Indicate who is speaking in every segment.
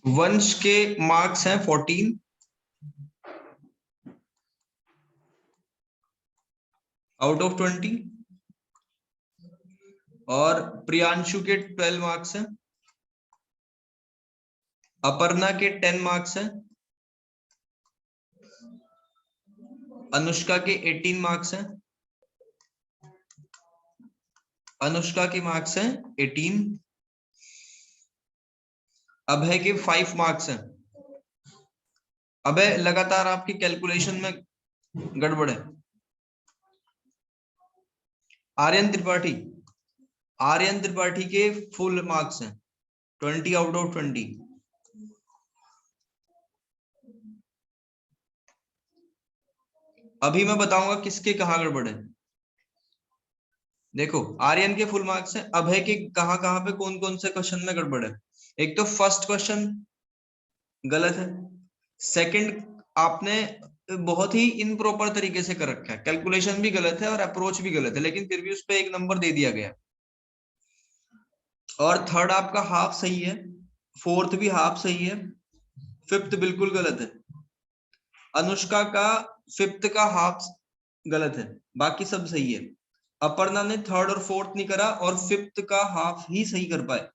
Speaker 1: वंश के मार्क्स हैं 14 आउट ऑफ 20 और प्रियांशु के 12 मार्क्स हैं, अपर्णा के 10 मार्क्स हैं, अनुष्का के 18 मार्क्स हैं, अनुष्का के मार्क्स हैं 18, अभय के 5 मार्क्स हैं। अभय लगातार आपकी कैलकुलेशन में गड़बड़ है। आर्यन त्रिपाठी के फुल मार्क्स हैं 20 आउट ऑफ 20। अभी मैं बताऊंगा किसके कहां गड़बड़ है। देखो आर्यन के फुल मार्क्स हैं, अभय के कहां कहां पे कौन कौन से क्वेश्चन में गड़बड़ है। एक तो फर्स्ट क्वेश्चन गलत है, सेकंड आपने बहुत ही इनप्रॉपर तरीके से कर रखा है, कैलकुलेशन भी गलत है और अप्रोच भी गलत है, लेकिन फिर भी उस पर 1 नंबर दे दिया गया। और थर्ड आपका हाफ सही है, फोर्थ भी हाफ सही है, फिफ्थ बिल्कुल गलत है। अनुष्का का फिफ्थ का हाफ गलत है, बाकी सब सही है। अपर्णा ने थर्ड और फोर्थ नहीं करा और फिफ्थ का हाफ ही सही कर पाए।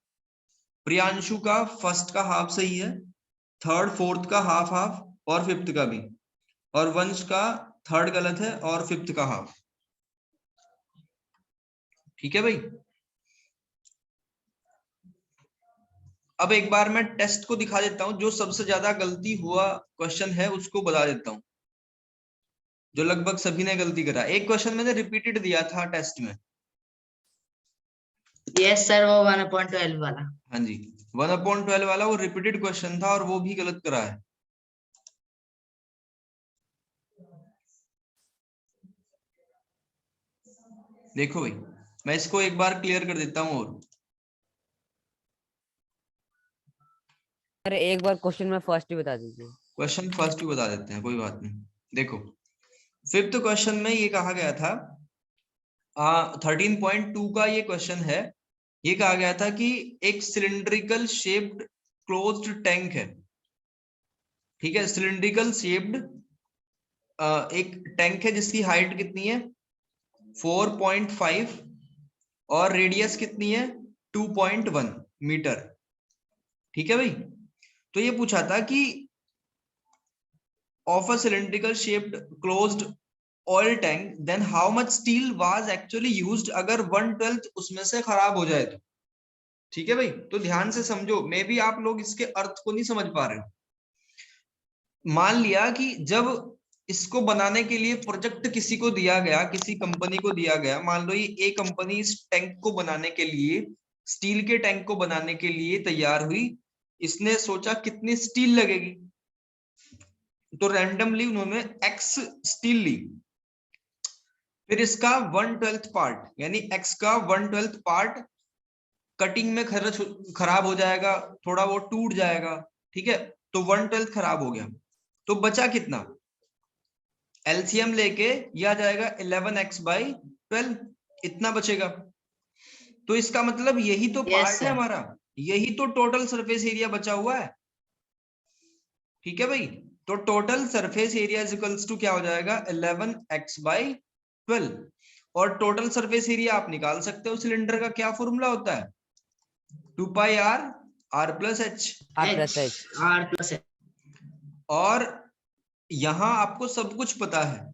Speaker 1: प्रियांशु का फर्स्ट का हाफ सही है, थर्ड फोर्थ का हाफ हाफ और फिफ्थ का भी। और वंश का थर्ड गलत है और फिफ्थ का हाफ। ठीक है भाई। अब एक बार मैं टेस्ट को दिखा देता हूं, जो सबसे ज्यादा गलती हुआ क्वेश्चन है उसको बता देता हूं, जो लगभग सभी ने गलती करा। एक क्वेश्चन मैंने रिपीटेड दिया था टेस्ट में।
Speaker 2: यस सर, वो 1/12 वाला।
Speaker 1: हाँ जी, 1/12 वाला वो रिपीटेड क्वेश्चन था और वो भी गलत करा है। देखो भाई, मैं इसको एक बार क्लियर कर देता हूं। और
Speaker 3: अरे एक बार क्वेश्चन में फर्स्ट ही बता दीजिए।
Speaker 1: क्वेश्चन फर्स्ट भी बता देते हैं, कोई बात नहीं। देखो फिफ्थ क्वेश्चन में ये कहा गया था, 13.2 का ये क्वेश्चन है। ये कहा गया था कि एक सिलिंड्रिकल शेप्ड क्लोज्ड टैंक है, ठीक है, सिलिंड्रिकल शेप्ड एक टैंक है जिसकी हाइट कितनी है 4.5 और रेडियस कितनी है 2.1 मीटर। ठीक है भाई, तो ये पूछा था कि of a cylindrical shaped closed oil tank then how much steel was actually used अगर 1/12 उसमें से खराब हो जाए तो। ठीक है भाई, तो ध्यान से समझो, मे भी आप लोग इसके अर्थ को नहीं समझ पा रहे हो। मान लिया कि जब इसको बनाने के लिए प्रोजेक्ट किसी को दिया गया, किसी कंपनी को दिया गया, मान लो ये ए कंपनी इस टैंक को बनाने के लिए, स्टील के टैंक को बनाने के लिए तैयार हुई। इसने सोचा कितनी स्टील लगेगी, तो रैंडमली उन्होंने एक्स स्टील ली। फिर इसका 1/12 पार्ट यानी एक्स का 1/12 पार्ट कटिंग में खराब हो जाएगा, थोड़ा वो टूट जाएगा। ठीक है, तो 1/12 खराब हो गया, तो बचा कितना, एलसीएम लेके यह आ जाएगा 11x/12, इतना बचेगा। तो इसका मतलब यही तो पार्ट है हमारा, यही तो टोटल सरफेस एरिया बचा हुआ है। ठीक है भाई, तो total surface area is equals to क्या हो जाएगा 11x/12। और टोटल सरफेस एरिया आप निकाल सकते हो, सिलेंडर का क्या फॉर्मूला होता है 2πr r+h। और यहां आपको सब कुछ पता है,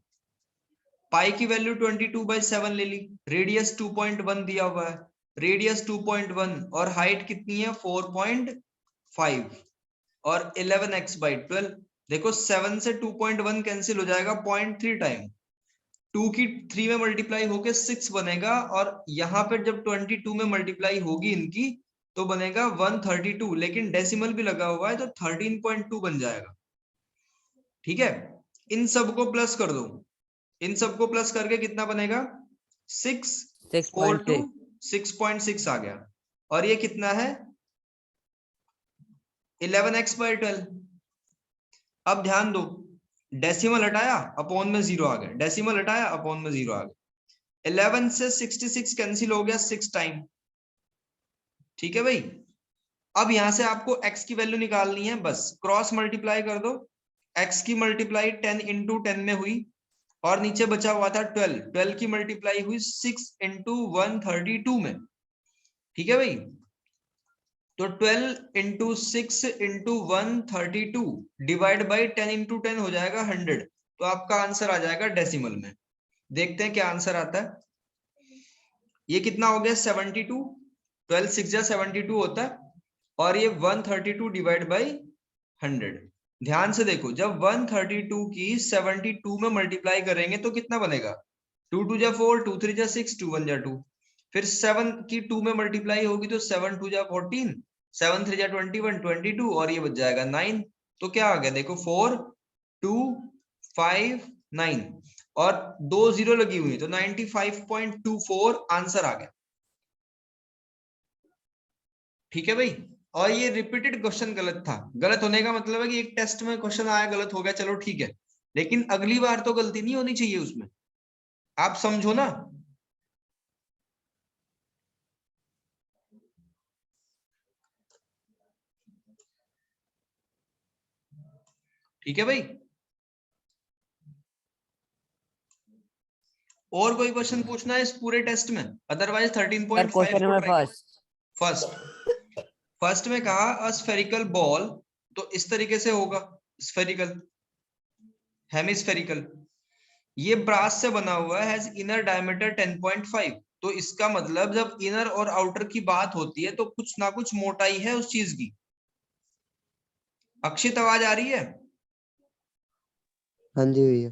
Speaker 1: पाई की वैल्यू 22/7 ले ली, रेडियस 2.1 दिया हुआ है, रेडियस 2.1 और हाइट कितनी है 4.5 और 11x/12। देखो 7 से 2.1 कैंसिल हो जाएगा 0.3 टाइम, 2 की 3 में मल्टीप्लाई होके 6 बनेगा, और यहां पर जब 22 में मल्टीप्लाई होगी इनकी तो बनेगा 132, लेकिन डेसिमल भी लगा हुआ है तो 13.2 बन जाएगा। ठीक है, इन सबको प्लस कर दो, इन सबको प्लस करके कितना बनेगा 642 6.6 आ गया। और ये कितना है 11x/12। अब ध्यान दो, डेसिमल हटाया अपॉन में 0 आ गया, डेसिमल हटाया अपॉन में 0 आ गया, 11 से 66 कैंसिल हो गया 6 टाइम। ठीक है भाई, अब यहां से आपको x की वैल्यू निकालनी है, बस क्रॉस मल्टीप्लाई कर दो। x की मल्टीप्लाई 10 इंटू 10 में हुई, और नीचे बचा हुआ था 12, 12 की मल्टीप्लाई हुई 6 इंटू 132 में। ठीक है भाई, तो 12 into 6 into 132 divide by 10 into 10 हो जाएगा 100। तो आपका आंसर आ जाएगा डेसिमल में। देखते हैं क्या आंसर आता है। ये कितना हो गया 72, 12 6 जा 72 होता है, और ये 132 डिवाइड बाई 100। ध्यान से देखो, जब 132 की 72 में मल्टीप्लाई करेंगे तो कितना बनेगा, 2 2 जा 4, 2 3 जा 6, 2 1 जा 2। फिर 7 की 2 में मल्टीप्लाई होगी तो 7 2 जा 14, 7 3 जा 21, 22, और ये बच जाएगा 9। तो क्या आ गया देखो, 4 2 5 9, और 2 0 लगी हुई, तो 95.24 आंसर आ गया। ठीक है भाई, और ये रिपीटेड क्वेश्चन गलत था। गलत होने का मतलब है कि एक टेस्ट में क्वेश्चन आया, गलत हो गया, चलो ठीक है, लेकिन अगली बार तो गलती नहीं होनी चाहिए उसमें, आप समझो ना। ठीक है भाई, और कोई क्वेश्चन पूछना है इस पूरे टेस्ट में, अदरवाइज
Speaker 3: सर
Speaker 1: 13.5
Speaker 3: क्वेश्चन
Speaker 1: को
Speaker 3: नंबर
Speaker 1: ट्राई करो।
Speaker 3: फर्स्ट।
Speaker 1: फर्स्ट में कहा अ स्फेरिकल बॉल, तो इस तरीके से होगा, स्फेरिकल, हेमिस्फेरिकल। ये ब्रास से बना हुआ है, हैज इनर डायमीटर 10.5। तो इसका मतलब जब इनर और आउटर की बात होती है तो कुछ ना कुछ मोटाई है उस चीज की। अक्षित आवाज आ रही है?
Speaker 4: हाँ जी भैया।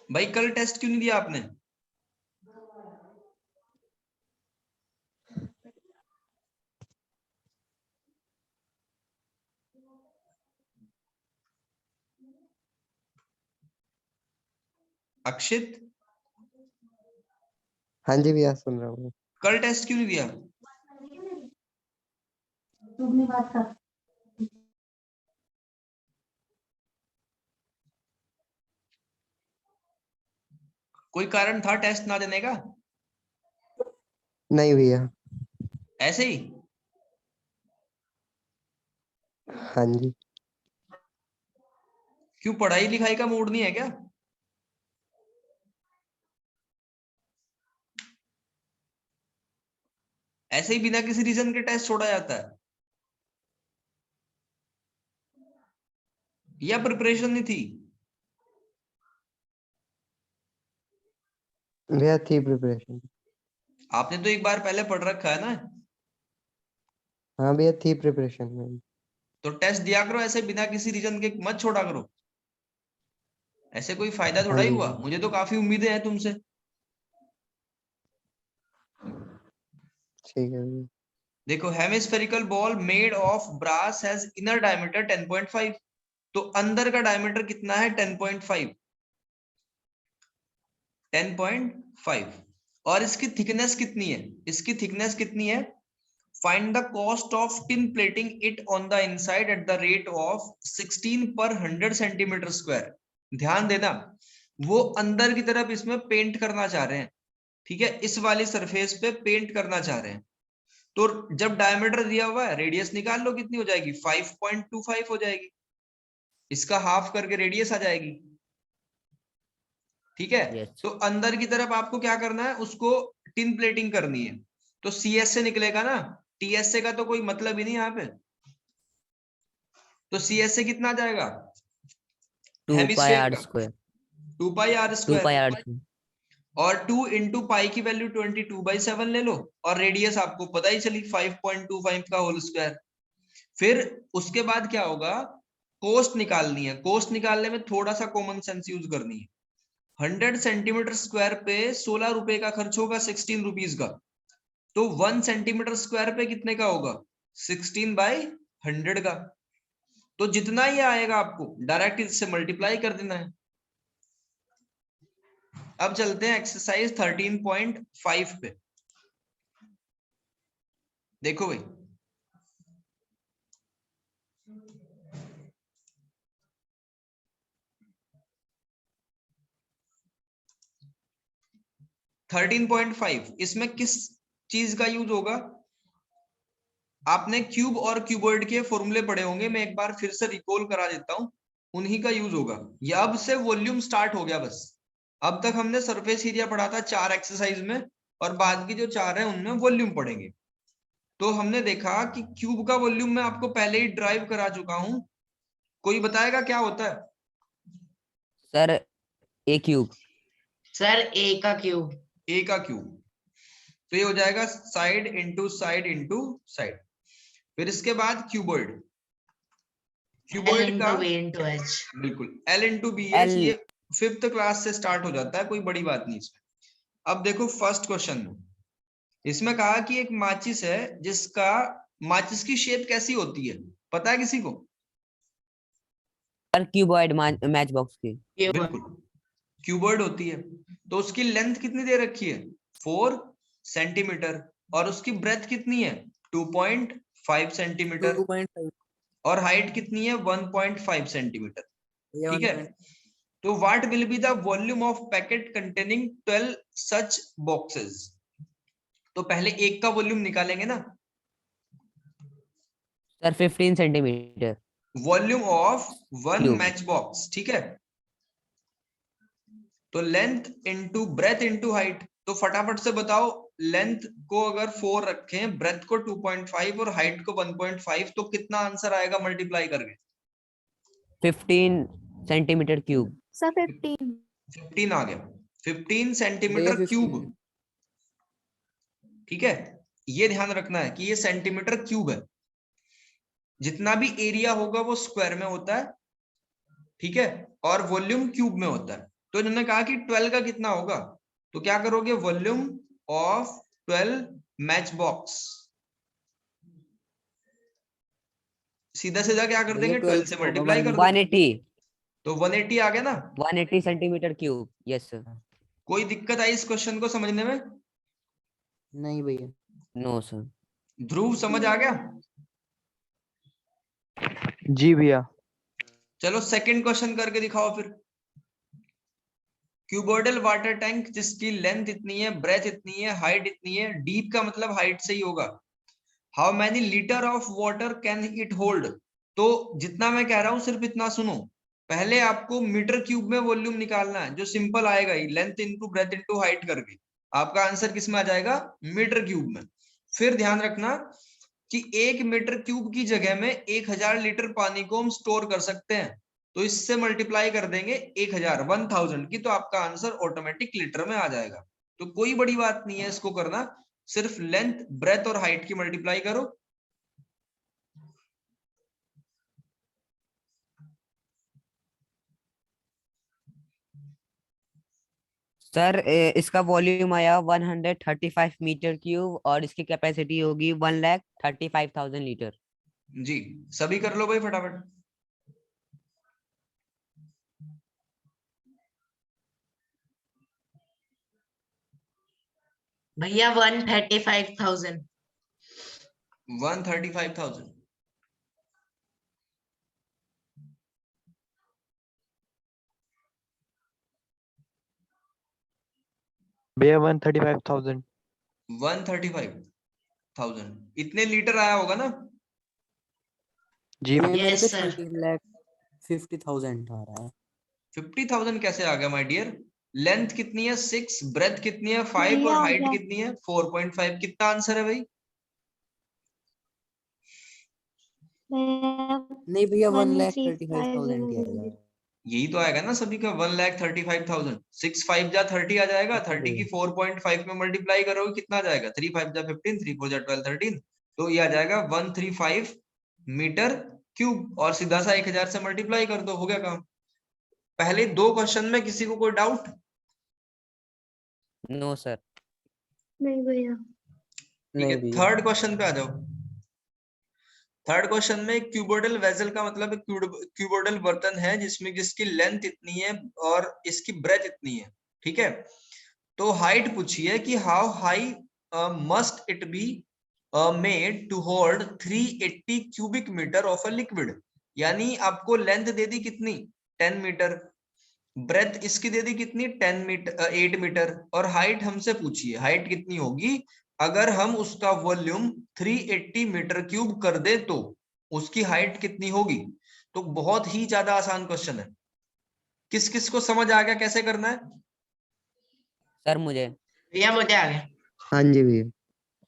Speaker 1: भाई कल टेस्ट क्यों नहीं दिया आपने? अक्षित,
Speaker 4: हाँ जी भैया, सुन रहा हूँ।
Speaker 1: कल टेस्ट क्यों नहीं दिया? कोई कारण था टेस्ट ना देने का?
Speaker 4: नहीं भैया।
Speaker 1: ऐसे ही?
Speaker 4: हाँ जी।
Speaker 1: क्यों, पढ़ाई लिखाई का मूड नहीं है क्या? ऐसे ही बिना किसी रीजन के टेस्ट छोड़ा जाता है, या प्रिपरेशन नहीं थी?
Speaker 4: भैया थी प्रिपरेशन।
Speaker 1: आपने तो एक बार पहले पढ़ रखा है ना,
Speaker 4: हाँ भैया थी प्रिपरेशन में।
Speaker 1: तो टेस्ट दिया करो ऐसे बिना किसी रीजन के, मत छोड़ा करो। ऐसे कोई फायदा
Speaker 4: हाँ
Speaker 1: थोड़ा ही
Speaker 4: जी
Speaker 1: हुआ,
Speaker 4: भैया।
Speaker 1: मुझे तो काफी उम्मीदें हैं तुमसे।
Speaker 4: ठीक है भैया।
Speaker 1: देखो, hemispherical bowl made of brass has inner diameter 10.5। तो अंदर का डायमीटर कितना है, 10.5, 10.5। और इसकी थिकनेस कितनी है, इसकी थिकनेस कितनी है, find the cost of tin plating it on the inside at the rate of 16 पर 100 सेंटीमीटर स्क्वायर। ध्यान देना, वो अंदर की तरफ इसमें पेंट करना चाह रहे हैं, ठीक है, इस वाली सरफेस पे पेंट करना चाह रहे हैं। तो जब डायमीटर दिया हुआ है, रेडियस निकाल लो कितनी हो जाएगी, 5.25 हो जाएगी, इसका हाफ करके रेडियस आ जाएगी। ठीक है,
Speaker 3: यस।
Speaker 1: तो अंदर की तरफ आपको क्या करना है, उसको टिन प्लेटिंग करनी है। तो सी एस से निकलेगा ना, टी एस से का तो कोई मतलब ही नहीं यहाँ पे। तो सी एस से कितना आ जाएगा,
Speaker 3: 2 पाई
Speaker 1: हेमिस्फेयर
Speaker 3: आर
Speaker 1: का
Speaker 3: square.
Speaker 1: 2 pi r
Speaker 3: 2 pi r
Speaker 1: square.
Speaker 3: Square.
Speaker 1: और 2 इंटू पाई की वैल्यू 22/7 ले लो, और रेडियस आपको पता ही चली 5.25 का होल स्क्वायर। फिर उसके बाद क्या होगा, कोस्ट निकालनी है। कोस्ट निकालने में थोड़ा सा कॉमन सेंस यूज करनी है। 100 सेंटीमीटर स्क्वायर पे 16 रुपए का खर्च होगा, 16 रुपीज का। तो 1 सेंटीमीटर स्क्वायर पे कितने का होगा, 16/100 का। तो जितना ही आएगा आपको डायरेक्ट इससे मल्टीप्लाई कर देना है। अब चलते हैं एक्सरसाइज 13.5 पे। देखो भाई, (13.5) इसमें किस चीज का यूज होगा, आपने क्यूब और क्यूबॉइड के फॉर्मूले पढ़े होंगे, मैं एक बार फिर से रिकॉल करा देता हूं, उन्हीं का यूज होगा। ये अब से वॉल्यूम स्टार्ट हो गया बस। अब तक हमने सरफेस एरिया पढ़ा था 4 एक्सरसाइज में, और बाद की जो 4 है उनमें वॉल्यूम पढ़ेंगे। तो हमने देखा कि क्यूब का वॉल्यूम मैं आपको पहले ही ड्राइव करा चुका हूं। कोई बताएगा क्या होता है?
Speaker 3: Sir a cube.
Speaker 2: Sir a का क्यूब।
Speaker 1: ए का क्यूब, तो ये हो जाएगा side into side into side. फिर इसके बाद क्यूबॉइड,
Speaker 2: एल
Speaker 1: क्यूबॉइड का
Speaker 2: इंटू बी इंटू एच।
Speaker 1: बिल्कुल l into b h,
Speaker 3: l.
Speaker 1: ये 5th क्लास से स्टार्ट हो जाता है, कोई बड़ी बात नहीं इसमें। अब देखो फर्स्ट क्वेश्चन में इसमें कहा कि एक माचिस है जिसका, माचिस की शेप कैसी होती है पता है किसी को?
Speaker 3: सर क्यूबॉइड मैच बॉक्स की।
Speaker 1: बिल्कुल क्यूबॉइड होती है। तो उसकी लेंथ कितनी दे रखी है? 4 सेंटीमीटर, और उसकी ब्रेथ कितनी है? 2.5 सेंटीमीटर,
Speaker 5: 2.5
Speaker 1: और हाइट कितनी है? 1.5 सेंटीमीटर। ठीक है,
Speaker 5: 11.
Speaker 1: तो what will be the volume of packet containing 12 such boxes? तो पहले एक का वॉल्यूम निकालेंगे ना,
Speaker 3: sir 15 centimetre
Speaker 1: volume of one
Speaker 3: cube.
Speaker 1: Match box. ठीक है, तो length into breadth into height. तो फटाफट से बताओ, लेंथ को अगर 4 रखें, ब्रेथ को 2.5 और हाइट को 1.5, तो कितना आंसर आएगा मल्टीप्लाई करके?
Speaker 3: 15 सेंटीमीटर क्यूब।
Speaker 6: सर 15।
Speaker 1: 15 आ गया, 15
Speaker 5: भैया
Speaker 1: सेंटीमीटर
Speaker 5: 15.
Speaker 1: क्यूब। ठीक है, ये ध्यान रखना है कि ये सेंटीमीटर क्यूब है। जितना भी एरिया होगा वो स्क्वायर में होता है, ठीक है, और वॉल्यूम क्यूब में होता है। तो इन्होंने कहा कि 12 का कितना होगा, तो क्या करोगे? वॉल्यूम ऑफ 12 मैच बॉक्स, सीधा सीधा क्या कर
Speaker 5: भैया
Speaker 1: देंगे? 12 से
Speaker 5: 12 होगा,
Speaker 1: मल्टीप्लाई कर
Speaker 5: 180.
Speaker 1: दो,
Speaker 3: 180
Speaker 1: तो 180 आ गया ना।
Speaker 3: 180 सेंटीमीटर क्यूब। Yes sir.
Speaker 1: कोई दिक्कत आई इस क्वेश्चन को समझने में?
Speaker 5: नहीं भैया.
Speaker 3: No sir.
Speaker 1: ध्रुव समझ आ गया?
Speaker 7: जी भैया।
Speaker 1: चलो सेकंड क्वेश्चन करके दिखाओ फिर। क्यूबॉइडल वाटर टैंक जिसकी लेंथ इतनी है, ब्रेथ इतनी है, हाइट इतनी है, डीप का मतलब हाइट से ही होगा। How many litre of water can it hold? तो जितना मैं कह रहा हूं सिर्फ इतना सुनो, पहले आपको मीटर क्यूब में वॉल्यूम निकालना है, जो सिंपल आएगा ही, length into breadth into height करके। आपका आंसर किस में आ जाएगा? मीटर क्यूब में। फिर ध्यान रखना कि 1 मीटर क्यूब की जगह में 1000 लीटर पानी को हम स्टोर कर सकते हैं, तो इससे मल्टीप्लाई कर देंगे 1000 की, तो आपका आंसर ऑटोमेटिक लीटर में आ जाएगा। तो कोई बड़ी बात नहीं है इसको करना, सिर्फ लेंथ ब्रेथ और हाइट की मल्टीप्लाई करो।
Speaker 3: सर इसका वॉल्यूम आया 135 मीटर क्यूब और इसकी कैपेसिटी होगी 1,35,000 लीटर।
Speaker 1: जी, सभी कर लो भाई फटाफट।
Speaker 2: भैया 135,000।
Speaker 1: 135,000।
Speaker 7: भैया 135,000।
Speaker 1: 135,000 इतने लीटर आया होगा ना?
Speaker 7: जी
Speaker 5: भैया मेरे
Speaker 2: Yes,
Speaker 5: पे
Speaker 2: sir.
Speaker 5: 30,50,000 आ रहा है.
Speaker 1: 50,000 कैसे आ गया माय डियर? लेंथ कितनी है? 6, ब्रेथ कितनी है? 5,
Speaker 6: नहीं
Speaker 1: और
Speaker 6: आ
Speaker 1: हाइट
Speaker 6: गया।
Speaker 1: कितनी है? 4.5। कितना आंसर है भाई?
Speaker 5: नहीं भैया 1,35,000 की आएगा.
Speaker 1: यही तो आएगा ना सभी का, 1,35,000। 6 5 जा 30 आ जाएगा, 30 की 4.5 में मल्टीप्लाई करोगे कितना आ जाएगा? 3 5 जा 15, 3 4 जा 12 13, तो ये आ जाएगा 135 मीटर क्यूब, और सीधा सा 1000 से मल्टीप्लाई कर दो, हो गया काम। पहले 2 क्वेश्चन में किसी को कोई डाउट?
Speaker 3: No sir.
Speaker 6: नहीं भैया।
Speaker 1: ठीक है,
Speaker 5: नहीं भैया.
Speaker 1: थर्ड क्वेश्चन पे आ जाओ। थर्ड क्वेश्चन में क्यूबोइडल वेसल का मतलब क्यूबोइडल बर्तन है जिसमें जिसकी लेंथ इतनी है और इसकी ब्रेथ इतनी है। ठीक है, तो हाइट पूछी है कि how high must it be made to hold 380 cubic metre of a liquid. यानी आपको लेंथ दे दी कितनी? 10 मीटर, ब्रेथ इसकी दे दी कितनी? 8 मीटर, और हाइट हमसे पूछी है, हाइट कितनी होगी अगर हम उसका वॉल्यूम 380 मीटर क्यूब कर दे तो उसकी हाइट कितनी होगी? तो बहुत ही ज्यादा आसान क्वेश्चन है। किस किस को समझ आ गया कैसे करना है?
Speaker 3: सर मुझे
Speaker 2: भैया मुझे आ गया।
Speaker 4: हाँ जी भैया।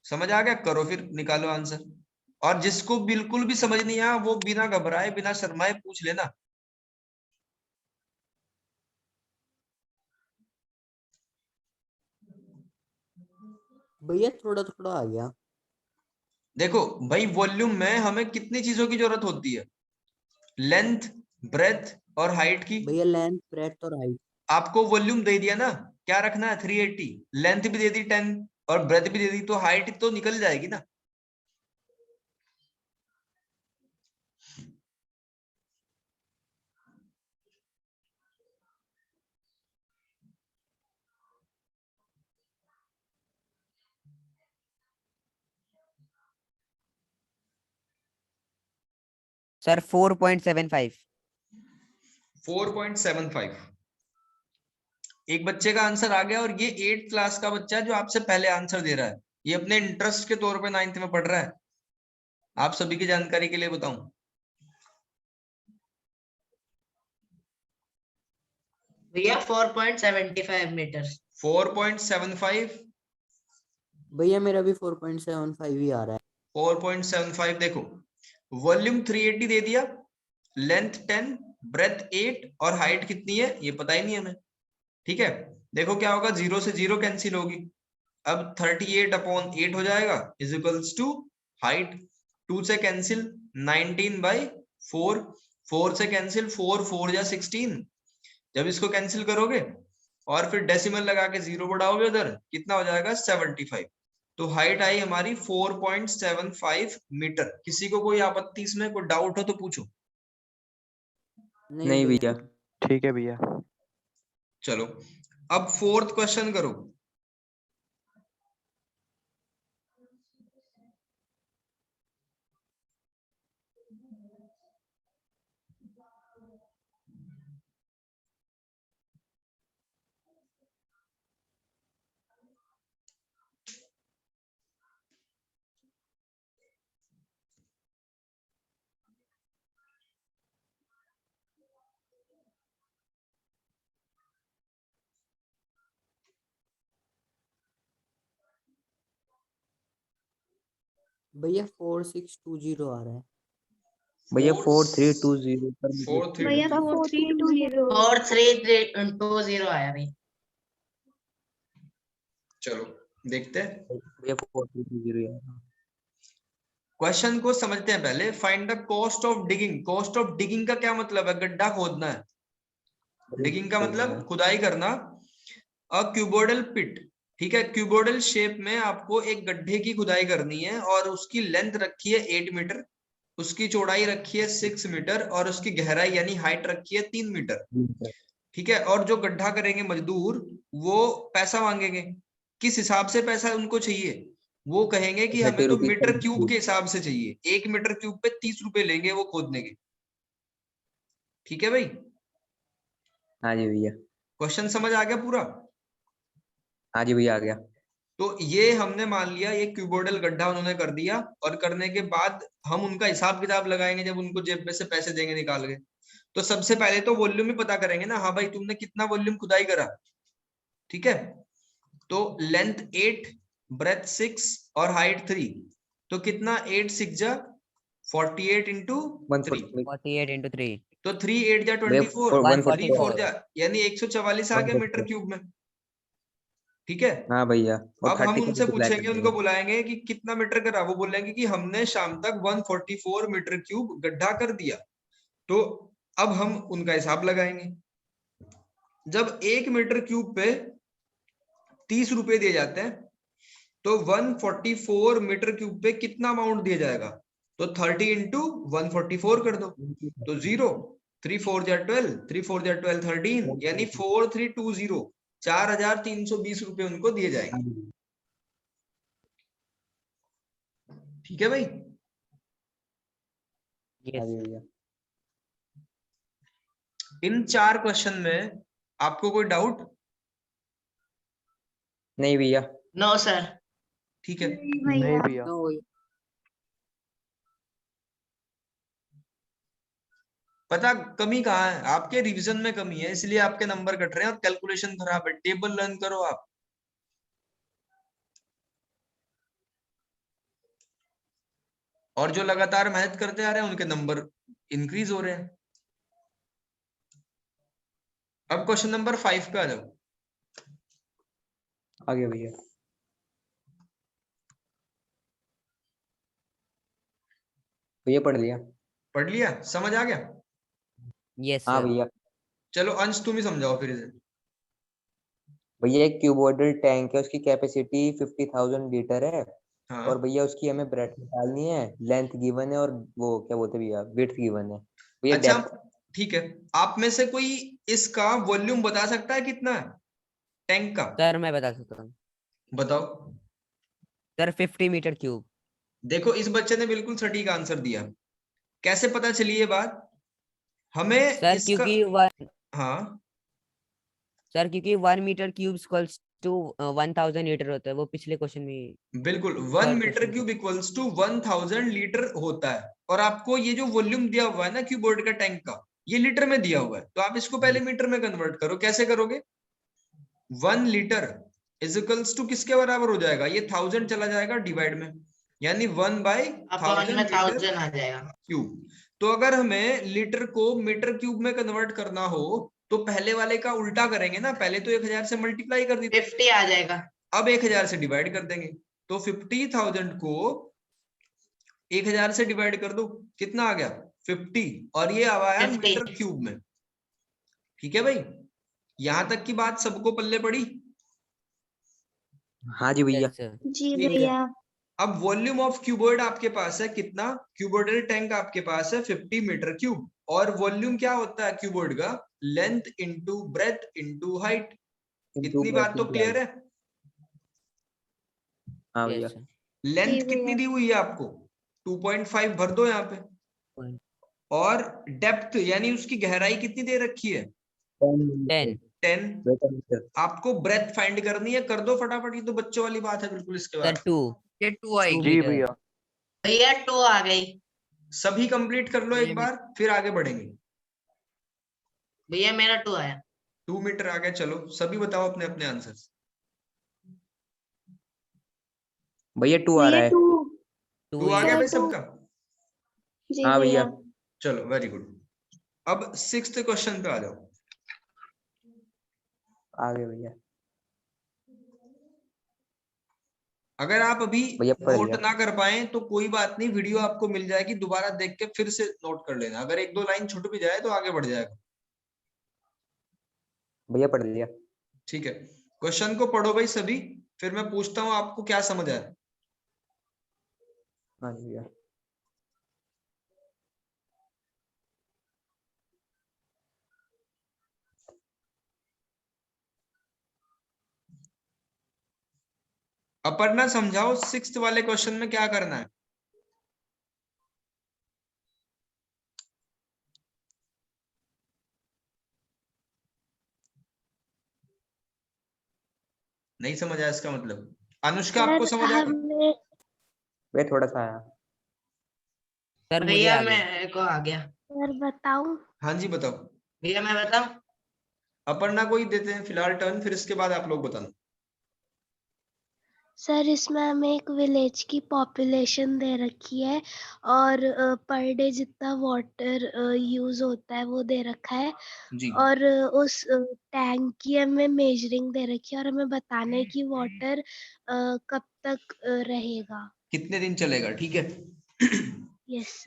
Speaker 1: समझ आ गया? करो फिर, निकालो आंसर। और जिसको बिल्कुल भी समझ नहीं आया वो बिना घबराए बिना शर्माए पूछ लेना।
Speaker 5: भैया थोड़ा थोड़ा आ गया।
Speaker 1: देखो भाई, वॉल्यूम में हमें कितनी चीजों की जरूरत होती है? लेंथ, ब्रेथ और हाइट की।
Speaker 5: भैया लेंथ ब्रेड्थ और हाइट।
Speaker 1: आपको वॉल्यूम दे दिया ना, क्या रखना है? 380। लेंथ भी दे दी 10 और ब्रेथ भी दे दी, तो हाइट तो निकल जाएगी ना।
Speaker 3: सर 4.75।
Speaker 1: 4.75। एक बच्चे का आंसर आ गया, और ये 8th क्लास का बच्चा है जो आपसे पहले आंसर दे रहा है। ये अपने इंटरेस्ट के तौर पे 9th में पढ़ रहा है। आप सभी की जानकारी के लिए बताऊं,
Speaker 2: भैया 4.75 मीटर।
Speaker 1: 4.75।
Speaker 5: भैया मेरा भी 4.75 ही आ रहा है।
Speaker 1: 4.75। देखो, वॉल्यूम 380 दे दिया, लेंथ 10, ब्रेथ 8 और हाइट कितनी है ये पता ही नहीं हमें। ठीक है, देखो क्या होगा, 0 से 0 कैंसिल होगी। अब 38/8 हो जाएगा इज इक्वल्स टू हाइट। 2 से कैंसिल 19/4। 4 से कैंसिल 4 4 या 16। जब इसको कैंसिल करोगे और फिर डेसिमल लगा के 0 बढ़ाओगे उधर, कितना हो जाएगा? 75। तो हाइट आई हमारी 4.75 मीटर। किसी को कोई आपत्ति, इसमें कोई डाउट हो तो पूछो।
Speaker 5: नहीं भैया।
Speaker 7: ठीक है भैया।
Speaker 1: चलो, अब 4th क्वेश्चन करो।
Speaker 5: भैया 4620 आ रहा है।
Speaker 7: भैया 4320 पर मुझे
Speaker 1: 4
Speaker 6: भैया
Speaker 1: 3
Speaker 6: 4320।
Speaker 2: 4320 आया भाई।
Speaker 1: चलो देखते हैं,
Speaker 7: भैया 4320 आ रहा है।
Speaker 1: क्वेश्चन को समझते हैं पहले। Find the cost of digging. Cost of digging का क्या मतलब है? गड्ढा खोदना है। डिगिंग का मतलब खुदाई करना। अ क्यूबोइडल पिट, ठीक है, क्यूबोइडल शेप में आपको एक गड्ढे की खुदाई करनी है, और उसकी लेंथ रखी है 8 मीटर, उसकी चौड़ाई रखी है 6 मीटर, और उसकी गहराई यानी हाइट रखी है 3 मीटर। ठीक है, और जो गड्ढा करेंगे मजदूर, वो पैसा मांगेंगे। किस हिसाब से पैसा उनको चाहिए? वो कहेंगे कि हमें
Speaker 5: 30
Speaker 1: तो
Speaker 5: रुपीज
Speaker 1: मीटर
Speaker 5: पर
Speaker 1: क्यूब के हिसाब से चाहिए। 1 मीटर क्यूब पे 30 रुपए लेंगे वो खोदने के। ठीक है भाई,
Speaker 5: हाँ जी भैया।
Speaker 1: क्वेश्चन समझ आ गया पूरा?
Speaker 5: हाँ जी भैया आ गया।
Speaker 1: तो ये हमने मान लिया ये क्यूबोइडल गड्ढा उन्होंने कर दिया, और करने के बाद हम उनका हिसाब किताब लगाएंगे जब उनको जेब में से पैसे देंगे निकाल के। तो सबसे पहले तो वॉल्यूम ही पता करेंगे ना। हाँ भाई, तुमने कितना वॉल्यूम खुदाई करा? ठीक है, तो लेंथ 8, ब्रेथ 6 और हाइट 3। तो कितना? 8 6 जा 48 इंटू 3।
Speaker 3: 48 into 3।
Speaker 1: तो 3 8 जा 24, 3 4
Speaker 3: 144।
Speaker 1: जा यानी 144 आ गए मीटर क्यूब में। ठीक है,
Speaker 5: हाँ भैया। और
Speaker 1: अब हम
Speaker 5: 30
Speaker 1: उनसे
Speaker 5: रुपीज ब्लैक कर
Speaker 1: पूछेंगे, उनको
Speaker 5: देंगे।
Speaker 1: बुलाएंगे कि कितना मीटर करा। वो बोलेंगे कि हमने शाम तक 144 मीटर क्यूब गड्ढा कर दिया। तो अब हम उनका हिसाब लगाएंगे। जब 1 मीटर क्यूब पे 30 रुपए दिए जाते हैं, तो 144 मीटर क्यूब पे कितना अमाउंट दिया जाएगा? तो 30 इंटू 144 कर दो, तो 0। 3 4 जा 12, 3 4 जा 12 13, यानी 4320, 4320 रुपए उनको दिए जाएंगे। ठीक है भाई,
Speaker 5: हाँ जी भैया।
Speaker 1: इन 4 क्वेश्चन में आपको कोई डाउट?
Speaker 5: नहीं भैया।
Speaker 2: No sir.
Speaker 1: ठीक है,
Speaker 6: नहीं
Speaker 7: नहीं
Speaker 6: भैया
Speaker 7: भैया।
Speaker 5: नो भैया।
Speaker 1: पता कमी कहाँ है? आपके रिवीजन में कमी है, इसलिए आपके नंबर कट रहे हैं और कैलकुलेशन खराब है। टेबल लर्न करो आप। और जो लगातार मेहनत करते आ रहे हैं उनके नंबर इंक्रीज हो रहे हैं। अब क्वेश्चन नंबर 5 पे आ जाओ।
Speaker 7: आगे भैया। भैया पढ़ लिया।
Speaker 1: पढ़ लिया, समझ आ गया?
Speaker 3: यस
Speaker 7: हाँ
Speaker 3: सर।
Speaker 7: भैया।
Speaker 1: चलो अंश तुम ही समझाओ फिर से।
Speaker 7: भैया एक क्यूबॉइडल टैंक है, उसकी कैपेसिटी 50,000 लीटर है।
Speaker 1: हाँ
Speaker 7: और भैया उसकी हमें ब्रेथ निकालनी है, लेंथ गिवन है और वो क्या बोलते हैं भैया, विड्थ गिवन है भैया,
Speaker 1: अच्छा
Speaker 7: डेप्थ।
Speaker 1: ठीक है, आप में से कोई इसका वॉल्यूम बता सकता है कितना है टैंक का?
Speaker 3: सर मैं बता सकता हूँ
Speaker 1: बताओ।
Speaker 3: Sir, 50 metre cube.
Speaker 1: देखो इस बच्चे ने बिल्कुल सटीक आंसर दिया। कैसे पता चली ये बात? हमें
Speaker 3: सर
Speaker 1: इसका, हाँ
Speaker 3: सर क्योंकि 1 metre cube equals to 1000 litre होता है, वो पिछले क्वेश्चन में
Speaker 1: बिल्कुल 1
Speaker 3: third
Speaker 1: metre
Speaker 3: question.
Speaker 1: Cube equals to 1000 litre होता है। और आपको ये जो वॉल्यूम दिया हुआ है ना क्यूबॉइड का टैंक का, ये लीटर में दिया हुआ है, तो आप इसको पहले मीटर में कन्वर्ट करो। कैसे करोगे? 1 लीटर इज इक्वल्स टू किसके बराबर हो जाएगा? ये 1000 चला जाएगा डिवाइड में, यानी 1/1000
Speaker 2: अपॉन में
Speaker 1: लीटर
Speaker 2: 1000 आ जाएगा।
Speaker 1: क्यूब। तो अगर हमें लीटर को मीटर क्यूब में कन्वर्ट करना हो तो पहले वाले का उल्टा करेंगे ना, पहले तो 1000 से मल्टीप्लाई कर दी,
Speaker 2: 50 आ जाएगा।
Speaker 1: अब 1000 से डिवाइड कर देंगे। तो 50,000 को 1000 से डिवाइड कर दो, कितना आ गया? 50, और ये आया
Speaker 2: 50।
Speaker 1: मीटर क्यूब में। ठीक है भाई, यहां तक की बात सबको पल्ले पड़ी?
Speaker 7: हाँ जी भैया।
Speaker 3: Yes sir.
Speaker 6: जी
Speaker 1: ठीक है।
Speaker 6: भैया।
Speaker 1: अब वॉल्यूम ऑफ क्यूबॉइड आपके पास है कितना? क्यूबॉइडल टैंक आपके पास है 50 मीटर क्यूब। और वॉल्यूम क्या होता है क्यूबॉइड का? Length into breadth into height. इतनी बात तो क्लियर है?
Speaker 7: हाँ भैया।
Speaker 3: Yes sir.
Speaker 1: लेंथ
Speaker 6: जी
Speaker 1: कितनी
Speaker 6: भैया।
Speaker 1: दी हुई है आपको? 2.5 भर दो यहाँ पे। और डेप्थ यानी उसकी गहराई कितनी दे रखी है?
Speaker 3: 10।
Speaker 1: 10। आपको ब्रेथ फाइंड करनी है, कर दो फटाफट, ये तो बच्चों वाली बात है बिल्कुल इसके
Speaker 3: सर
Speaker 1: बाद।
Speaker 3: 2
Speaker 5: ये 2 आएगी।
Speaker 7: जी
Speaker 3: मीटर।
Speaker 7: भैया।
Speaker 2: भैया 2 आ गई।
Speaker 1: सभी कंप्लीट कर लो एक बार, फिर आगे बढ़ेंगे।
Speaker 2: भैया मेरा 2 आया।
Speaker 1: 2 मीटर आ गया। चलो सभी बताओ अपने अपने आंसर।
Speaker 7: भैया 2 आ रहा
Speaker 6: भैया
Speaker 7: है।
Speaker 6: 2।
Speaker 1: 2 आ गया भाई
Speaker 6: 2।
Speaker 1: सबका?
Speaker 6: जी
Speaker 7: हाँ
Speaker 6: भैया।
Speaker 7: भैया।
Speaker 1: चलो वेरी गुड। अब 6th क्वेश्चन पे आ जाओ।
Speaker 7: आगे भैया।
Speaker 1: अगर आप अभी
Speaker 7: भैया पढ़
Speaker 1: नोट
Speaker 7: लिया।
Speaker 1: ना कर पाए तो कोई बात नहीं, वीडियो आपको मिल जाएगी, दोबारा देख के फिर से नोट कर लेना। अगर 1-2 लाइन छूट भी जाए तो आगे बढ़ जाएगा।
Speaker 7: भैया पढ़ लिया।
Speaker 1: ठीक है, क्वेश्चन को पढ़ो भाई सभी, फिर मैं पूछता हूँ आपको क्या समझ आया।
Speaker 7: हाँ जी भैया।
Speaker 1: अपर्णा समझाओ 6th वाले क्वेश्चन में क्या करना है? नहीं समझ आया इसका मतलब? अनुष्का आपको
Speaker 6: सर
Speaker 1: समझ आ गया?
Speaker 6: हमें
Speaker 7: भैया थोड़ा सा आया।
Speaker 3: सर मुझे
Speaker 2: भैया
Speaker 3: आ गया।
Speaker 2: मेरे को आ गया।
Speaker 6: सर बताऊं?
Speaker 1: हाँ जी बताओ।
Speaker 2: भैया मैं बताऊं?
Speaker 1: अपर्णा को ही देते हैं फिलहाल टर्न, फिर इसके बाद आप लोग बताना।
Speaker 6: सर इसमें हमें एक विलेज की पॉपुलेशन दे रखी है और पर डे जितना वाटर यूज होता है वो दे रखा है।
Speaker 1: जी
Speaker 6: और उस टैंक की हमें मेजरिंग दे रखी है और हमें बताना है कि वाटर कब तक रहेगा।
Speaker 1: कितने दिन चलेगा? ठीक है।
Speaker 6: यस।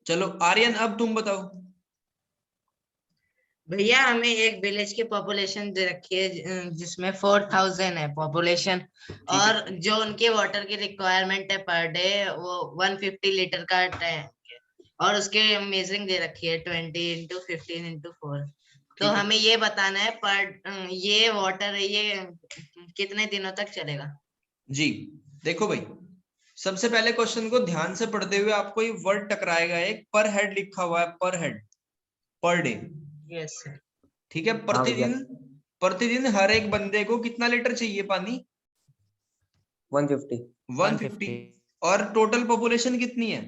Speaker 1: चलो आर्यन अब तुम बताओ।
Speaker 2: भैया हमें एक विलेज की पॉपुलेशन दे रखी है जिसमें 4000 है पॉपुलेशन।
Speaker 1: है।
Speaker 2: और जो उनके वाटर की रिक्वायरमेंट है पर डे वो 150 लीटर का टैंक है। और उसके मेजरिंग दे रखी है 20 × 15 × 4। तो
Speaker 1: ठीक है
Speaker 2: हमें ये बताना है पर ये वाटर ये कितने दिनों तक चलेगा।
Speaker 1: जी। देखो भाई, सबसे पहले क्वेश्चन को ध्यान से पढ़ते हुए आपको ये वर्ड टकराएगा, एक पर हेड लिखा हुआ है, पर head, per day.
Speaker 2: Yes sir.
Speaker 1: ठीक है,
Speaker 7: हाँ भैया।
Speaker 1: प्रतिदिन प्रतिदिन हर एक बंदे को कितना लीटर चाहिए पानी?
Speaker 7: 150
Speaker 1: 150 और टोटल पॉपुलेशन कितनी है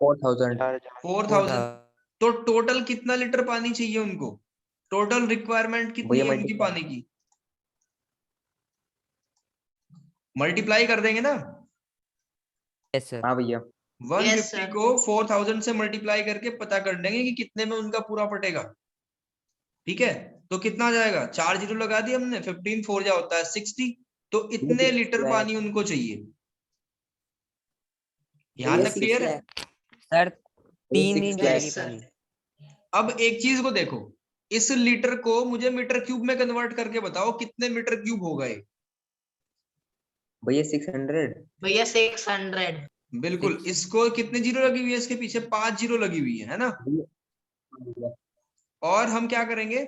Speaker 7: 4000
Speaker 1: 4000 तो टोटल कितना लीटर पानी चाहिए उनको टोटल रिक्वायरमेंट कितनी
Speaker 7: भैया
Speaker 1: है उनकी
Speaker 7: multiply।
Speaker 1: पानी की मल्टीप्लाई कर देंगे ना
Speaker 3: यस सर।
Speaker 7: हाँ भैया
Speaker 1: 150
Speaker 2: sir.
Speaker 1: को 4000 से मल्टीप्लाई करके पता कर देंगे कि कितने में उनका पूरा पटेगा ठीक है तो कितना आ जाएगा 4 जीरो लगा दिए हमने 15 4 जा होता है 60 तो इतने लीटर पानी उनको चाहिए यहाँ
Speaker 5: भैया
Speaker 1: तक
Speaker 5: 6
Speaker 1: क्लियर है
Speaker 5: लाख
Speaker 3: सर 3
Speaker 7: six
Speaker 3: दिन
Speaker 7: lakh।
Speaker 3: जाएगी
Speaker 2: Yes, sir.
Speaker 3: पानी।
Speaker 1: अब एक चीज को देखो इस लीटर को मुझे मीटर क्यूब में कन्वर्ट करके बताओ कितने मीटर क्यूब होगा ये
Speaker 7: भैया 600
Speaker 2: भैया 600
Speaker 1: बिल्कुल इसको कितने जीरो लगी हुई है इसके पीछे 5 जीरो लगी हुई है ना
Speaker 7: भैया
Speaker 1: और हम क्या करेंगे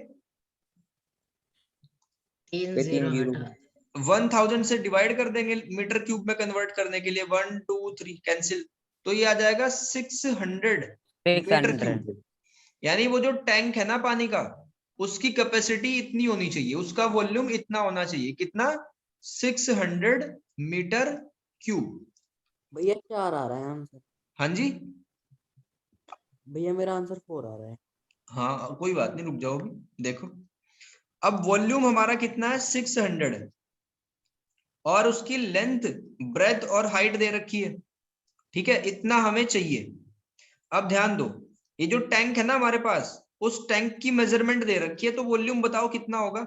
Speaker 2: 3
Speaker 7: ये 3
Speaker 2: जीरो
Speaker 7: जीरो
Speaker 2: हटा
Speaker 1: 1000 से डिवाइड कर देंगे मीटर क्यूब में कन्वर्ट करने के लिए 1 2 3 कैंसिल तो ये आ जाएगा 600 मीटर
Speaker 3: 600
Speaker 1: क्यूब यानी वो जो टैंक है ना पानी का उसकी कैपेसिटी इतनी होनी चाहिए उसका वॉल्यूम इतना होना चाहिए कितना 600 मीटर क्यूब
Speaker 5: भैया 4 आ रहा है आंसर
Speaker 1: हाँ जी
Speaker 5: भैया मेरा आंसर 4 आ रहा है
Speaker 1: हाँ कोई बात नहीं रुक जाओ अभी देखो अब वॉल्यूम हमारा कितना है 600 है और उसकी लेंथ ब्रेथ और हाइट दे रखी है ठीक है इतना हमें चाहिए अब ध्यान दो ये जो टैंक है ना हमारे पास उस टैंक की मेजरमेंट दे रखी है तो वॉल्यूम बताओ कितना होगा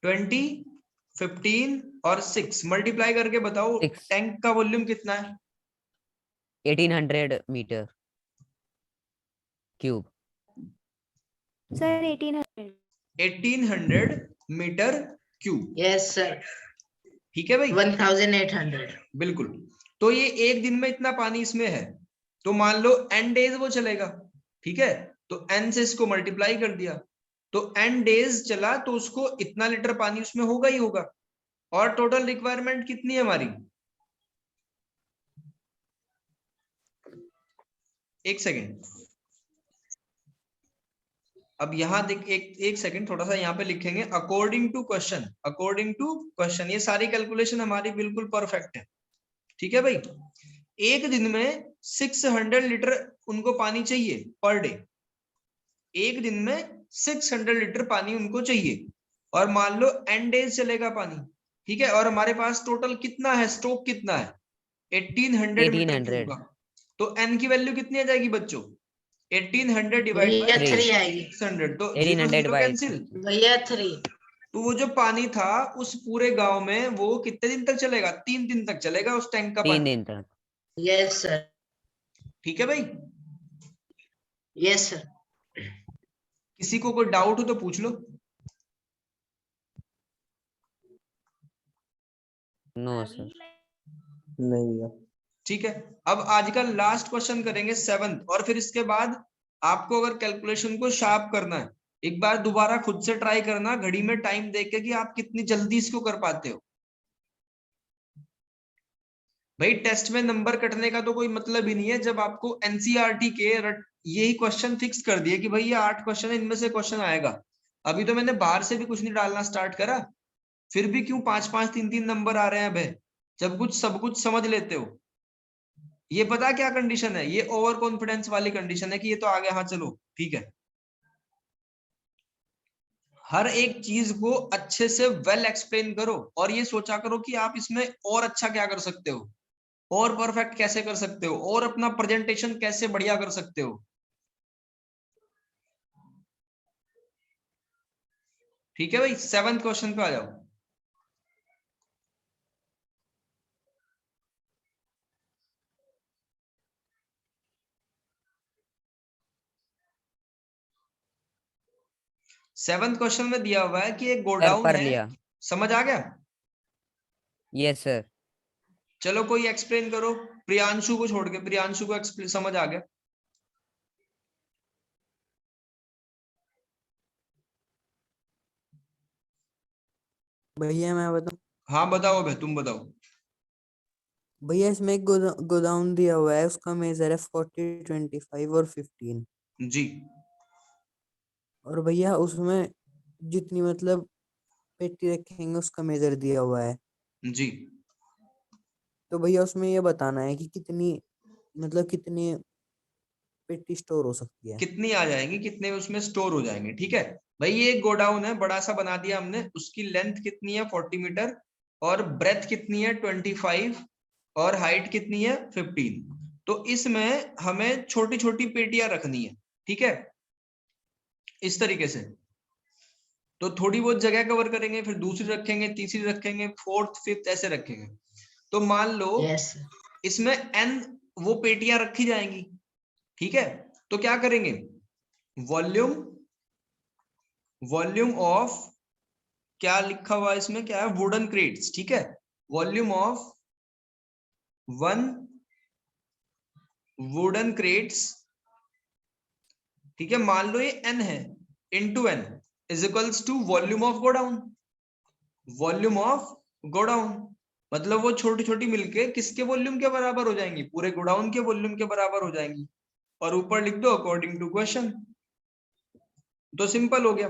Speaker 1: 20 15 और 6 मल्टीप्लाई करके बताओ
Speaker 3: 6
Speaker 1: टैंक का वॉल्यूम कितना है
Speaker 3: 1800 metre cube
Speaker 6: sir 1800
Speaker 1: 1800 metre cube
Speaker 2: yes sir
Speaker 1: ठीक है भाई
Speaker 2: 1800
Speaker 1: बिल्कुल तो ये एक दिन में इतना पानी इसमें है तो मान लो n डेज वो चलेगा ठीक है तो n से इसको मल्टीप्लाई कर दिया तो n डेज चला तो उसको इतना लीटर पानी उसमें होगा ही होगा और टोटल रिक्वायरमेंट कितनी है हमारी एक सेकेंड अब यहाँ देख एक सेकंड थोड़ा सा यहाँ पे लिखेंगे अकॉर्डिंग टू क्वेश्चन ये सारी कैलकुलेशन हमारी बिल्कुल परफेक्ट है ठीक है भाई एक दिन में 600 लीटर उनको पानी चाहिए पर डे एक दिन में 600 लीटर पानी उनको चाहिए और मान लो n डेज चलेगा पानी ठीक है और हमारे पास टोटल कितना है स्टॉक कितना है 1800 मीटर क्यूब का तो n की वैल्यू कितनी आ जाएगी बच्चों 1800 डिवाइड
Speaker 2: भैया
Speaker 1: बाय
Speaker 2: 3 आएगी
Speaker 1: 600 तो
Speaker 3: 1800
Speaker 1: जीरो
Speaker 3: by
Speaker 1: कैंसिल
Speaker 2: भैया 3
Speaker 1: तो वो जो पानी था उस पूरे गांव में वो कितने दिन तक चलेगा 3 दिन तक चलेगा उस टैंक का
Speaker 3: 3
Speaker 1: पानी
Speaker 3: दिन तक
Speaker 2: यस सर
Speaker 1: ठीक है भाई
Speaker 2: यस सर
Speaker 1: किसी को कोई डाउट हो तो पूछ लो
Speaker 3: नो सर
Speaker 7: नहीं भैया
Speaker 1: ठीक है अब आज का लास्ट क्वेश्चन करेंगे 7th और फिर इसके बाद आपको अगर कैलकुलेशन को शार्प करना है एक बार दोबारा खुद से ट्राई करना घड़ी में टाइम देख के कि आप कितनी जल्दी इसको कर पाते हो भाई टेस्ट में नंबर कटने का तो कोई मतलब ही नहीं है जब आपको एनसीईआरटी के यही क्वेश्चन फिक्स कर दिए कि भाई ये 8 क्वेश्चन है इनमें से क्वेश्चन आएगा अभी तो मैंने बाहर से भी कुछ नहीं डालना स्टार्ट करा फिर भी क्यों 5-5 3-3 नंबर आ रहे हैं भाई जब कुछ सब कुछ समझ लेते हो ये पता क्या कंडीशन है ये ओवर कॉन्फिडेंस वाली कंडीशन है कि ये तो आगे हाँ चलो ठीक है हर एक चीज को अच्छे से वेल एक्सप्लेन करो और ये सोचा करो कि आप इसमें और अच्छा क्या कर सकते हो और परफेक्ट कैसे कर सकते हो और अपना प्रेजेंटेशन कैसे बढ़िया कर सकते हो ठीक है भाई 7th क्वेश्चन पे आ जाओ सेवंथ क्वेश्चन में दिया हुआ है कि एक गोडाउन
Speaker 3: कर
Speaker 1: है
Speaker 3: लिया
Speaker 1: समझ आ गया
Speaker 3: यस सर
Speaker 1: चलो कोई एक्सप्लेन करो प्रियांशु को छोड़ के प्रियांशु को एक्सप्लेन समझ आ गया
Speaker 5: भैया मैं बताऊं
Speaker 1: हाँ बताओ भाई तुम बताओ
Speaker 5: भैया इसमें एक गोदाउन दिया हुआ है उसका मेजर है 40 25 और 15
Speaker 1: जी
Speaker 5: और भैया उसमें जितनी मतलब पेटी रखेंगे उसका मेजर दिया हुआ है,
Speaker 1: जी
Speaker 5: तो भैया उसमें ये बताना है कि कितनी मतलब कितनी पेटी स्टोर हो सकती है।
Speaker 1: कितनी आ जाएंगी, कितने उसमें स्टोर हो जाएंगे। ठीक है भाई, ये एक गोडाउन है, बड़ा सा बना दिया हमने। उसकी लेंथ कितनी है 40 मीटर, और ब्रेथ कितनी है 25, और हाइट कितनी है 15। तो इसमें हमें छोटी छोटी पेटियां रखनी है। ठीक है, इस तरीके से। तो थोड़ी बहुत जगह कवर करेंगे, फिर दूसरी रखेंगे, तीसरी रखेंगे, फोर्थ फिफ्थ ऐसे रखेंगे। तो मान लो
Speaker 2: यस
Speaker 1: इसमें n वो पेटियां रखी जाएंगी। ठीक है, तो क्या करेंगे, वॉल्यूम वॉल्यूम ऑफ, क्या लिखा हुआ है इसमें, क्या है, वुडन क्रेट्स। ठीक है, वॉल्यूम ऑफ 1 वुडन क्रेट्स। ठीक है, मान लो ये n है, into n is equals to volume of godown. Volume of godown मतलब वो छोटी छोटी मिलके किसके वॉल्यूम के बराबर हो जाएंगी, पूरे गोडाउन के वॉल्यूम के बराबर हो जाएंगी। और ऊपर लिख दो अकॉर्डिंग टू क्वेश्चन। तो सिंपल हो गया।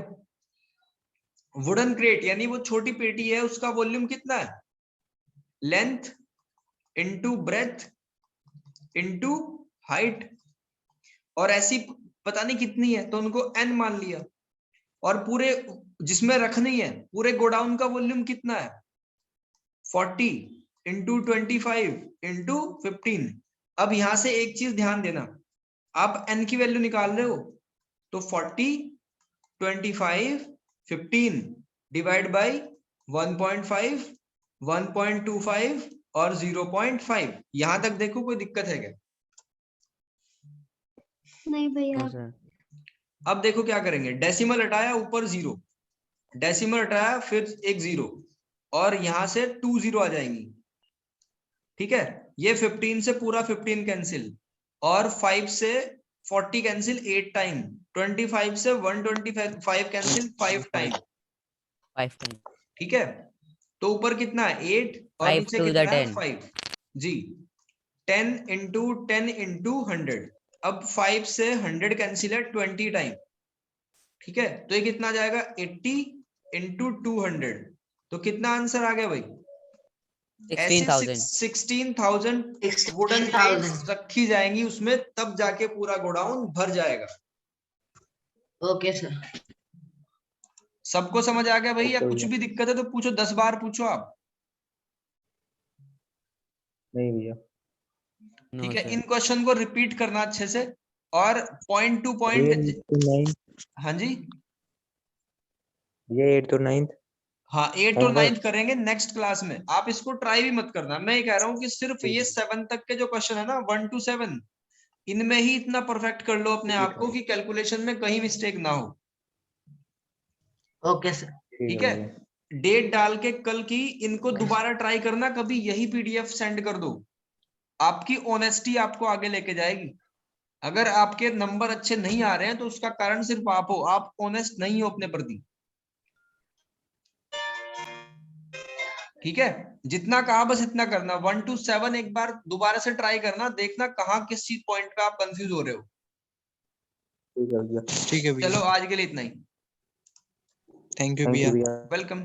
Speaker 1: वुडन क्रेट यानी वो छोटी पेटी है, उसका वॉल्यूम कितना है, length into breadth into height, और ऐसी पता नहीं कितनी है, तो उनको n मान लिया। और पूरे जिसमें रखनी है पूरे गोडाउन का वॉल्यूम कितना है, 40 इंटू 25 इंटू 15। अब यहां से एक चीज ध्यान देना, आप n की वैल्यू निकाल रहे हो, तो 40 25 15 डिवाइड बाई 1.5 1.25 और 0.5। यहां तक देखो कोई दिक्कत है क्या?
Speaker 6: नहीं भैया।
Speaker 3: No sir.
Speaker 1: अब देखो क्या करेंगे, डेसिमल हटाया, ऊपर 0, डेसिमल हटाया, फिर एक 0, और यहां से 2 0 आ जाएंगी। ठीक है, ये 15 से पूरा 15 कैंसिल, और 5 से 40 कैंसिल 8 टाइम, 25 से 125 कैंसिल 5 टाइम।
Speaker 3: 5 टाइम
Speaker 1: ठीक है, तो ऊपर कितना है 8 और
Speaker 3: 5
Speaker 1: नीचे
Speaker 3: to the
Speaker 1: कितना है
Speaker 3: 10
Speaker 1: 5 जी। 10 इंटू 10 इंटू 100। अब 5 से 100 कैंसिल है 20 टाइम। ठीक है, तो ये कितना आ जाएगा 80 इंटू 200। तो कितना आंसर आ गया भाई, ऐसे
Speaker 3: 16,000
Speaker 1: 16,000 वुडन
Speaker 2: 16,000
Speaker 1: क्रेट्स रखी जाएंगी उसमें, तब जाके पूरा गोडाउन भर जाएगा।
Speaker 2: Okay sir.
Speaker 1: सबको समझ आ गया भाई, या
Speaker 7: ओके
Speaker 1: कुछ
Speaker 7: भैया।
Speaker 1: भी दिक्कत है तो पूछो, 10 बार पूछो आप।
Speaker 7: नहीं भैया।
Speaker 3: नो
Speaker 1: ठीक है,
Speaker 3: सर।
Speaker 1: इन क्वेश्चन को रिपीट करना अच्छे से, और पॉइंट टू
Speaker 7: ये
Speaker 1: पॉइंट।
Speaker 7: 8 to 9
Speaker 1: हाँ जी,
Speaker 7: ये 8 to 9
Speaker 1: हाँ 8 और
Speaker 7: होमवर्क
Speaker 1: 9 करेंगे नेक्स्ट क्लास में। आप इसको ट्राई भी मत करना, मैं ये कह रहा हूँ कि सिर्फ ये 7 तक के जो क्वेश्चन है ना, 1 to 7, इनमें ही इतना परफेक्ट कर लो अपने आप को कि कैलकुलेशन में कहीं मिस्टेक ना हो।
Speaker 2: Okay sir.
Speaker 1: ठीक
Speaker 7: है
Speaker 1: है,
Speaker 7: भैया।
Speaker 1: डेट डाल के कल की इनको दोबारा ट्राई करना, कभी यही पीडीएफ सेंड कर दो। आपकी ऑनेस्टी आपको आगे लेके जाएगी। अगर आपके नंबर अच्छे नहीं आ रहे हैं तो उसका कारण सिर्फ आप हो, आप ऑनेस्ट नहीं हो अपने प्रति। ठीक है, जितना कहा बस इतना करना, 1 to 7 एक बार दोबारा से ट्राई करना, देखना कहाँ किस चीज पॉइंट पे आप कंफ्यूज हो रहे हो।
Speaker 7: ठीक है भैया।
Speaker 8: ठीक है भैया।
Speaker 1: चलो आज के लिए इतना ही।
Speaker 8: थैंक यू
Speaker 7: थैंक
Speaker 8: भैया।
Speaker 7: यू भैया।
Speaker 1: वेलकम।